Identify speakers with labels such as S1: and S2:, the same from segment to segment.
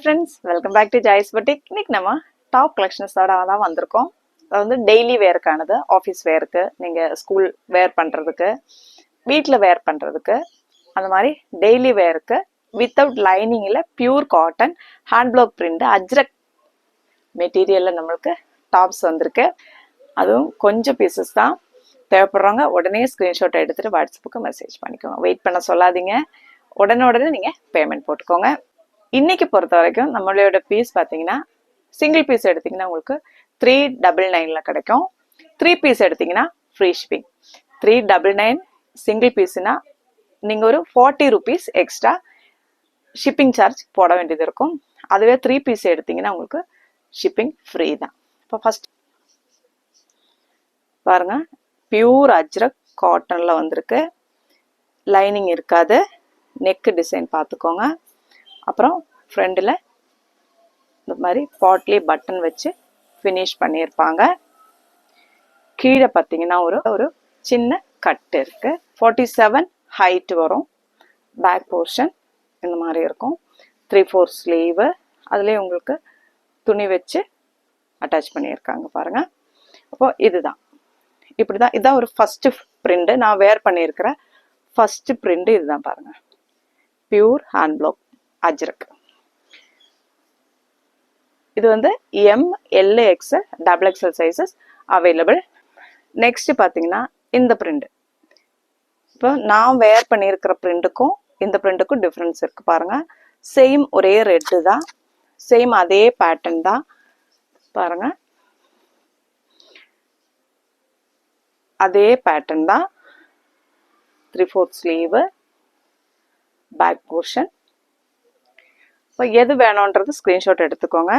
S1: friends, welcome back to Jai's Boutique. இன்னைக்கு நம்ம top கலெக்ஷன்ஸோட தான் வந்திருக்கோம். அது வந்து டெய்லி வேர்க்கானது, ஆஃபீஸ் வேருக்கு, நீங்கள் ஸ்கூல் வேர் பண்ணுறதுக்கு, வீட்டில் வேர் பண்ணுறதுக்கு, அந்த மாதிரி டெய்லி வேருக்கு வித்தவுட் லைனிங்கில் pure cotton hand block print Ajrak மெட்டீரியலில் நம்மளுக்கு டாப்ஸ் வந்திருக்கு. அதுவும் கொஞ்சம் பீசஸ் தான் தேவைப்படுறவங்க உடனே ஸ்க்ரீன்ஷாட் எடுத்துகிட்டு வாட்ஸ்அப்புக்கு மெசேஜ் பண்ணிக்கோங்க. வெயிட் பண்ண சொல்லாதீங்க, உடனே நீங்கள் பேமெண்ட் போட்டுக்கோங்க. இன்னைக்கு பொறுத்த வரைக்கும் நம்மளோட பீஸ் பார்த்தீங்கன்னா சிங்கிள் பீஸ் எடுத்தீங்கன்னா உங்களுக்கு 399 கிடைக்கும். 3 பீஸ் எடுத்தீங்கன்னா ஃப்ரீ ஷிப்பிங். 399 சிங்கிள் பீஸ்னா நீங்கள் ஒரு 40 rupees எக்ஸ்ட்ரா ஷிப்பிங் சார்ஜ் போட வேண்டியது இருக்கும். அதுவே 3 பீஸ் எடுத்தீங்கன்னா உங்களுக்கு ஷிப்பிங் ஃப்ரீ தான். இப்போ ஃபர்ஸ்ட் பாருங்க, பியூர் அஜ்ரக் காட்டனில் வந்திருக்கு. லைனிங் இருக்காது. நெக்கு டிசைன் பார்த்துக்கோங்க. அப்புறம் ஃப்ரண்டில் இந்த மாதிரி பாட்லி பட்டன் வச்சு ஃபினிஷ் பண்ணியிருப்பாங்க. கீழே பார்த்தீங்கன்னா ஒரு சின்ன கட்டு இருக்கு. 47 ஹைட் வரும். பேக் போர்ஷன் இந்த மாதிரி இருக்கும். 3/4 ஸ்லீவு. அதுலேயே உங்களுக்கு துணி வச்சு அட்டாச் பண்ணியிருக்காங்க பாருங்க. அப்போ இதுதான் இப்படிதான். இதுதான் ஒரு ஃபர்ஸ்ட் பிரிண்ட். நான் வேர் பண்ணியிருக்கிற ஃபர்ஸ்ட் பிரிண்ட் இதுதான் பாருங்க. Pure hand black Ajrakh. இது வந்து M, L, XL, XXL sizes available. Next பார்த்தீங்கன்னா இந்த பிரிண்ட். இப்போ நான் வேர் பண்ணியிருக்கிற பிரிண்ட்டுக்கும் இந்த பிரிண்ட்டுக்கும் டிஃப்ரென்ஸ் இருக்கு பாருங்க. சேம் ஒரே ரெட்டு தான், சேம் அதே பேட்டர்ன் தான் பாருங்க. அதே பேட்டர்ன் தான். 3/4 ஸ்லீவு, பேக் போர்ஷன். இப்போ எது வேணுன்றது ஸ்க்ரீன்ஷாட் எடுத்துக்கோங்க.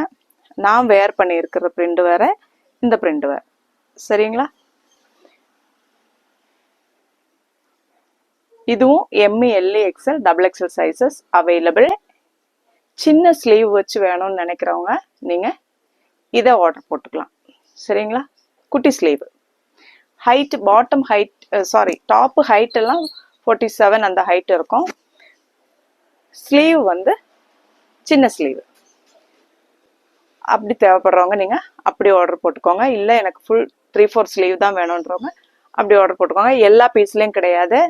S1: நான் வேர் பண்ணியிருக்கிற பிரிண்ட் வேற, இந்த பிரிண்ட் வேற. சரிங்களா? இதுவும் M, L, XL, XXL sizes available. சின்ன ஸ்லீவ் வச்சு வேணும்னு நினைக்கிறவங்க நீங்க இதை ஆர்டர் போட்டுக்கலாம். சரிங்களா? குட்டி sleeve. Height bottom height top height எல்லாம் 47 அந்த ஹைட் இருக்கும். ஸ்லீவ் வந்து சின்ன ஸ்லீவ். அப்படி தேவைப்படுறவங்க நீங்கள் அப்படி ஆர்டர் போட்டுக்கோங்க. இல்லை எனக்கு ஃபுல் 3/4 ஸ்லீவ் தான் வேணுன்றவங்க அப்படி ஆர்டர் போட்டுக்கோங்க. எல்லா பீஸ்லேயும் கிடையாது.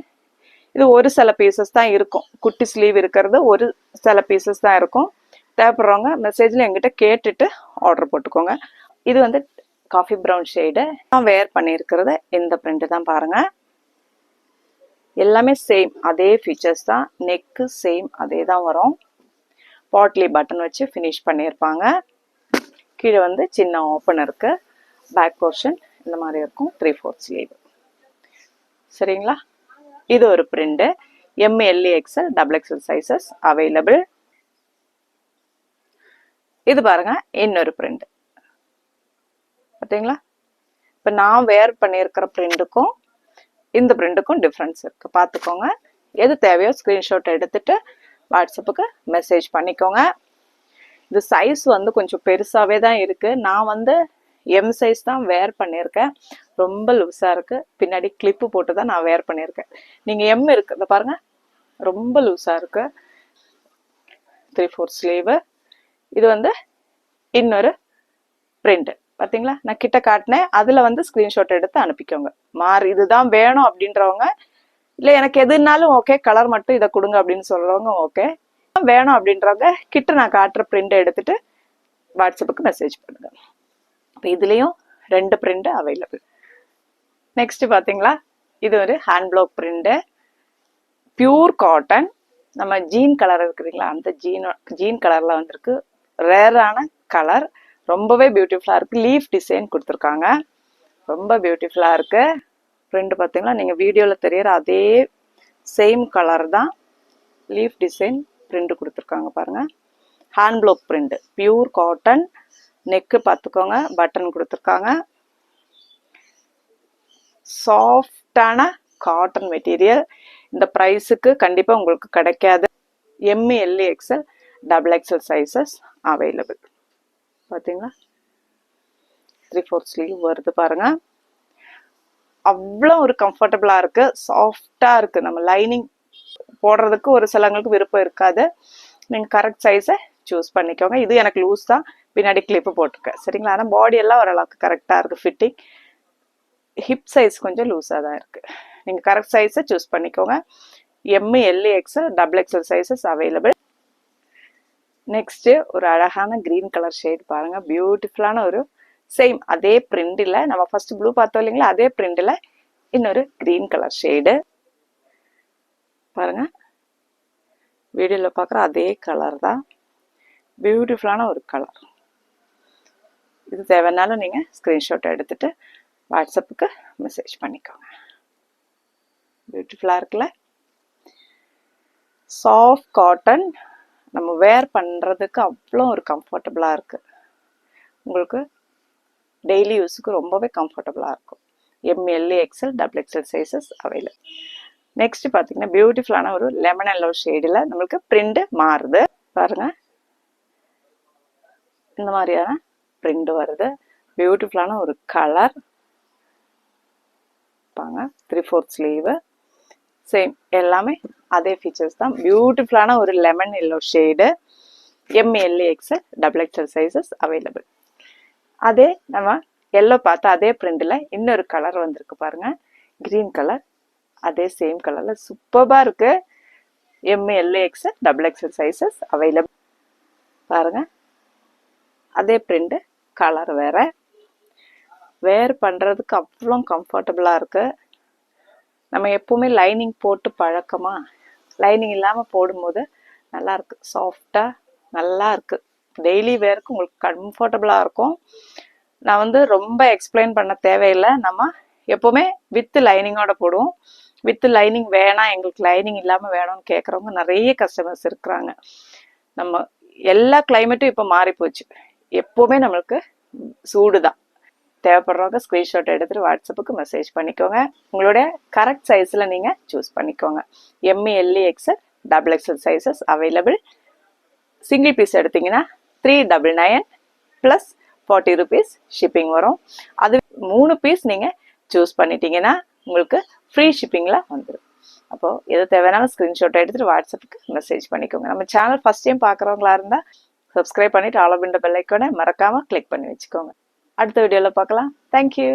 S1: இது ஒரு சில பீசஸ் தான் இருக்கும். குட்டி ஸ்லீவ் இருக்கிறது ஒரு சில பீசஸ் தான் இருக்கும். தேவைப்படுறவங்க மெசேஜில் எங்கிட்ட கேட்டுட்டு ஆர்டர் போட்டுக்கோங்க. இது வந்து காஃபி ப்ரௌன் ஷேடு. நான் வேர் பண்ணியிருக்கிறது இந்த பிரிண்ட் தான் பாருங்க. எல்லாமே சேம் அதே ஃபீச்சர்ஸ் தான். நெக்கு சேம் அதே தான் வரும். பாட்லி பட்டன் வச்சு ஃபினிஷ் பண்ணியிருப்பாங்க. கீழே வந்து சின்ன ஓப்பன் இருக்கு. பேக் போர்ஷன் இந்த மாதிரி இருக்கும். 3/4 ஸ்லீவ். சரிங்களா? இது ஒரு print. M, L, XL, XXL sizes available. இது பாருங்க இன்னொரு பிரிண்ட். பார்த்தீங்களா? இப்போ நான் வேர் பண்ணியிருக்கிற பிரிண்ட்டுக்கும் இந்த பிரிண்ட்டுக்கும் டிஃப்ரென்ஸ் இருக்கு. பார்த்துக்கோங்க. எது தேவையோ ஸ்க்ரீன்ஷாட் எடுத்துட்டு வாட்ஸ்அப்புக்கு மெசேஜ் பண்ணிக்கோங்க. இது சைஸ் வந்து கொஞ்சம் பெருசாகவே தான் இருக்கு. நான் வந்து எம் சைஸ் தான் வேர் பண்ணியிருக்கேன். ரொம்ப லூஸாக இருக்கு. பின்னாடி கிளிப்பு போட்டு தான் நான் வேர் பண்ணியிருக்கேன். நீங்கள் எம் இருக்கு, இதை பாருங்க, ரொம்ப லூஸாக இருக்கு. 3/4 ஸ்லீவு. இது வந்து இன்னொரு பிரிண்ட். பார்த்தீங்களா? நான் கிட்ட காட்டினேன். அதில் வந்து ஸ்க்ரீன்ஷாட் எடுத்து அனுப்பிக்கோங்க. இதுதான் வேணும் அப்படின்றவங்க, இல்லை எனக்கு எதுனாலும் ஓகே, கலர் மட்டும் இதை கொடுங்க அப்படின்னு சொல்றவங்க ஓகே. வேணும் அப்படின்றவங்க கிட்ட நான் காட்டுற பிரிண்ட் எடுத்துட்டு வாட்ஸ்அப்புக்கு மெசேஜ் பண்ணுங்க. இப்போ இதுலேயும் 2 பிரிண்ட் அவைலபிள். நெக்ஸ்ட் பார்த்தீங்களா? இது ஒரு hand block print. Pure cotton. நம்ம ஜீன் கலர் இருக்குதுங்களா, அந்த ஜீன் கலர்ல வந்திருக்கு. ரேரான கலர். ரொம்பவே பியூட்டிஃபுல்லாக இருக்கு. லீஃப் டிசைன் கொடுத்துருக்காங்க. ரொம்ப பியூட்டிஃபுல்லாக இருக்கு. பிரிண்ட் பார்த்தீங்களா? நீங்கள் வீடியோவில் தெரியற அதே சேம் கலர் தான். லீஃப் டிசைன் பிரிண்ட் கொடுத்துருக்காங்க பாருங்க. Hand block print. Pure cotton. Neck பார்த்துக்கோங்க, பட்டன் கொடுத்துருக்காங்க. சாஃப்டான காட்டன் மெட்டீரியல். இந்த ப்ரைஸுக்கு கண்டிப்பாக உங்களுக்கு கிடைக்காது. M, L, XL, XXL sizes available. பார்த்தீங்களா? 3/4 ஸ்லீவ் வருது பாருங்க. அவ்வளோ ஒரு கம்ஃபர்டபுளாக இருக்கு. சாஃப்டாக இருக்கு. நம்ம லைனிங் போடுறதுக்கு ஒரு சிலங்களுக்கு விருப்பம் இருக்காது. நீங்கள் கரெக்ட் சைஸை சூஸ் பண்ணிக்கோங்க. இது எனக்கு லூஸ் தான், பின்னாடி கிளிப்பு போட்டிருக்கேன் சரிங்களா. ஆனால் பாடி எல்லாம் ஓரளவுக்கு கரெக்டாக இருக்குது ஃபிட்டிங். ஹிப் சைஸ் கொஞ்சம் லூஸாக தான் இருக்குது. நீங்கள் கரெக்ட் சைஸை சூஸ் பண்ணிக்கோங்க. M, L, XL, double XL sizes available. Next ஒரு அழகான க்ரீன் கலர் ஷேட் பாருங்கள். பியூட்டிஃபுல்லான ஒரு சேம் அதே பிரிண்டில் நம்ம ஃபர்ஸ்ட் ப்ளூ பார்த்தோம் இல்லைங்களா, அதே பிரிண்டில் இன்னொரு க்ரீன் கலர் ஷேடு பாருங்கள். வீடியோவில் பார்க்குற அதே கலர் தான், பியூட்டிஃபுல்லான ஒரு கலர். இது தேவைன்னாலும் நீங்கள் ஸ்க்ரீன்ஷாட் எடுத்துகிட்டு வாட்ஸ்அப்புக்கு மெசேஜ் பண்ணிக்கோங்க. பியூட்டிஃபுல்லாக இருக்குல்ல. சாஃப்ட் காட்டன், நம்ம வேர் பண்ணுறதுக்கு அவ்வளோ ஒரு கம்ஃபர்டபுளாக இருக்குது. உங்களுக்கு டெய்லி யூஸுக்கு ரொம்பவே கம்ஃபர்டபுளாக இருக்கும். M, L, XL, double XL sizes available. Next பார்த்தீங்கன்னா பியூட்டிஃபுல்லான ஒரு லெமன் எல்லோ ஷேடில் நம்மளுக்கு பிரிண்ட் மாறுது பாருங்கள். இந்த மாதிரியான பிரிண்ட் வருது. பியூட்டிஃபுல்லான ஒரு கலர் பாருங்க. 3/4 ஸ்லீவு சேம், எல்லாமே அதே ஃபீச்சர்ஸ் தான். பியூட்டிஃபுல்லான ஒரு lemon yellow shade. M, L, XL, double XL sizes available. அதே நம்ம எல்லோ பார்த்தா அதே பிரிண்டில் இன்னொரு கலர் வந்திருக்கு பாருங்க, கிரீன் கலர். அதே சேம் கலரில் சூப்பராக இருக்கு. M, L, XL, double XL sizes available பாருங்க. அதே பிரிண்ட், கலர் வேற. வேர் பண்ணுறதுக்கு அவ்வளோ கம்ஃபர்டபுளாக இருக்கு. நம்ம எப்பவுமே லைனிங் போட்டு பழக்கமா, லைனிங் இல்லாமல் போடும்போது நல்லா இருக்கு, சாஃப்டாக நல்லா இருக்கு. டெய்லி வேருக்கு உங்களுக்கு கம்ஃபர்டபுளாக இருக்கும். நான் வந்து ரொம்ப எக்ஸ்பிளைன் பண்ண தேவையில்லை. நம்ம எப்போவுமே வித் லைனிங்கோட போடுவோம். வித் லைனிங் வேணாம், எங்களுக்கு லைனிங் இல்லாமல் வேணும்னு கேட்குறவங்க நிறைய கஸ்டமர்ஸ் இருக்கிறாங்க. நம்ம எல்லா கிளைமேட்டும் இப்போ மாறி போச்சு. எப்போவுமே நம்மளுக்கு சூடு தான். தேவைப்படுறவங்க ஸ்க்ரீன்ஷாட் எடுத்துகிட்டு வாட்ஸ்அப்புக்கு மெசேஜ் பண்ணிக்கோங்க. உங்களுடைய கரெக்ட் சைஸில் நீங்கள் சூஸ் பண்ணிக்கோங்க. M, L, XL, double XL sizes available. Single piece எடுத்தீங்கன்னா 399 ப்ளஸ் 40 rupees ஷிப்பிங் வரும். அது 3 பீஸ் நீங்கள் சூஸ் பண்ணிட்டீங்கன்னா உங்களுக்கு ஃப்ரீ ஷிப்பிங்கில் வந்துடும். அப்போது எது தேவைனாலும் ஸ்க்ரீன்ஷாட் எடுத்துகிட்டு வாட்ஸ்அப்புக்கு மெசேஜ் பண்ணிக்கோங்க. நம்ம சேனல் ஃபஸ்ட் டைம் பார்க்குறவங்களா இருந்தால் சப்ஸ்கிரைப் பண்ணிவிட்டு ஆல் ஆஃப் இந்த பெல் ஐக்கானை மறக்காமல் கிளிக் பண்ணி வச்சுக்கோங்க. அடுத்த வீடியோவில் பார்க்கலாம். தேங்க்யூ.